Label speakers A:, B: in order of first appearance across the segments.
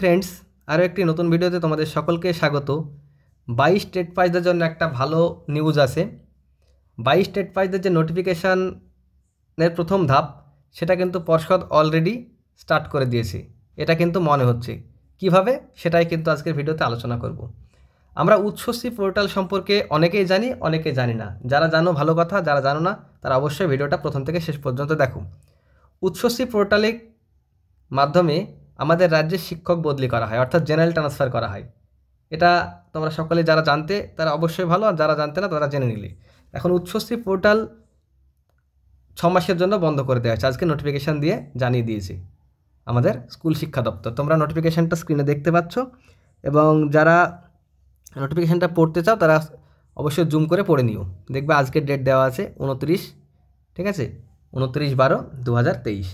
A: Friends, আরও একটি নতুন ভিডিওতে তোমাদের সকলকে স্বাগত। 22 স্টেট পাসদের জন্য একটা ভালো নিউজ আছে। 22 স্টেট পাসদের যে নোটিফিকেশানের প্রথম ধাপ, সেটা কিন্তু পর্ষদ অলরেডি স্টার্ট করে দিয়েছে। এটা কিন্তু মনে হচ্ছে কিভাবে, সেটাই কিন্তু আজকের ভিডিওতে আলোচনা করব। আমরা উচ্চশ্রী পোর্টাল সম্পর্কে অনেকেই জানি, অনেকে জানি না। যারা জানো ভালো কথা, যারা জানো না তারা অবশ্যই ভিডিওটা প্রথম থেকে শেষ পর্যন্ত দেখো। উচ্চশ্রী পোর্টালের মাধ্যমে আমাদের রাজ্যের শিক্ষক বদলি করা হয়, অর্থাৎ জেনারেল ট্রান্সফার করা হয়। এটা তোমরা সকলে যারা জানতে তারা অবশ্যই ভালো, আর যারা জানতে না তারা জেনে নিলে। এখন উচ্চশ্রী পোর্টাল 6 মাসের জন্য বন্ধ করে দেওয়া হয়েছে, আজকে নোটিফিকেশান দিয়ে জানিয়ে দিয়েছে আমাদের স্কুল শিক্ষা দপ্তর। তোমরা নোটিফিকেশানটা স্ক্রিনে দেখতে পাচ্ছ, এবং যারা নোটিফিকেশানটা পড়তে চাও তারা অবশ্যই জুম করে পড়ে নিও। দেখবে আজকের ডেট দেওয়া আছে 29, ঠিক আছে, 29/12/2023।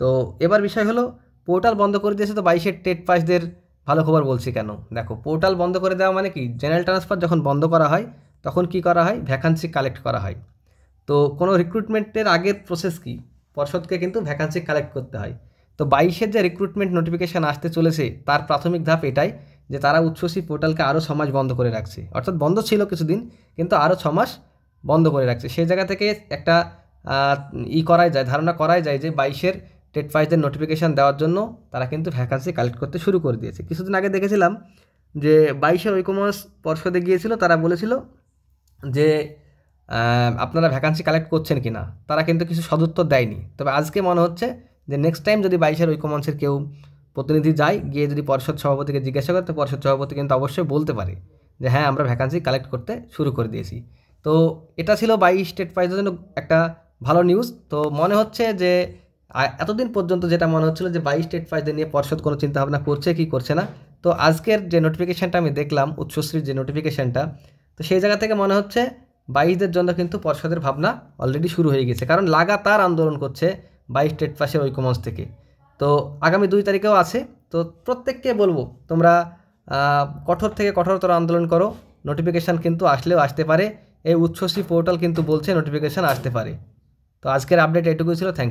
A: তো এবার বিষয় হলো, পোর্টাল বন্ধ করে দিয়েছে, তো 22-এর টেট পাসদের ভালো খবর বলছি কেন। দেখো, পোর্টাল বন্ধ করে দেওয়া মানে কি, জেনারেল ট্রান্সফার যখন বন্ধ করা হয় তখন কি করা হয়, ভ্যাকান্সি কালেক্ট করা হয়। তো কোনো রিক্রুটমেন্টের আগের প্রসেস কি, পর্ষদকে কিন্তু ভ্যাকান্সি কালেক্ট করতে হয়। তো 22-এর যে রিক্রুটমেন্ট নোটিফিকেশান আসতে চলেছে, তার প্রাথমিক ধাপ এটাই যে তারা উচ্চশিক্ষা পোর্টালকে আরও 6 মাস বন্ধ করে রাখছে। অর্থাৎ বন্ধ ছিল কিছুদিন, কিন্তু আরও 6 মাস বন্ধ করে রাখছে। সেই জায়গা থেকে একটা করাই যায়, ধারণা করাই যায় যে 22-এর টেট পাসদের নোটিফিকেশান দেওয়ার জন্য তারা কিন্তু ভ্যাকান্সি কালেক্ট করতে শুরু করে দিয়েছে। কিছুদিন আগে দেখেছিলাম যে 22-এর ঐকমত্য পর্ষদে গিয়েছিল, তারা বলেছিল যে আপনারা ভ্যাকান্সি কালেক্ট করছেন কি না। তারা কিন্তু কিছু সদুত্তর দেয়নি। তবে আজকে মনে হচ্ছে যে নেক্সট টাইম যদি 22-এর ঐকমঞ্চের কেউ প্রতিনিধি যায়, গিয়ে যদি পর্ষদ সভাপতিকে জিজ্ঞাসা করে, তো পর্ষদ সভাপতি কিন্তু অবশ্যই বলতে পারে যে হ্যাঁ, আমরা ভ্যাকান্সি কালেক্ট করতে শুরু করে দিয়েছি। তো এটা ছিল 22 স্টেট পাসদের জন্য একটা ভালো নিউজ। তো মনে হচ্ছে যে এতদিন পর্যন্ত যেটা মনে হচ্ছিল যে 22 স্টেট পাসদের নিয়ে পর্ষদ কোনো চিন্তাভাবনা করছে কি করছে না, তো আজকের যে নোটিফিকেশানটা আমি দেখলাম, উচ্চশ্রীর যে নোটিফিকেশানটা, তো সেই জায়গা থেকে মনে হচ্ছে 22-দের জন্য কিন্তু পর্ষদের ভাবনা অলরেডি শুরু হয়ে গেছে। কারণ লাগাতার আন্দোলন করছে 22 স্টেট পাসের ঐকমঞ্চ থেকে। তো আগামী 2 তারিখেও আছে। তো প্রত্যেককে বলবো, তোমরা কঠোর থেকে কঠোরতর আন্দোলন করো। নোটিফিকেশান কিন্তু আসলেও আসতে পারে, এই উচ্চশ্রী পোর্টাল কিন্তু বলছে নোটিফিকেশান আসতে পারে। তো আজকের আপডেট এটুকুই ছিল। থ্যাংক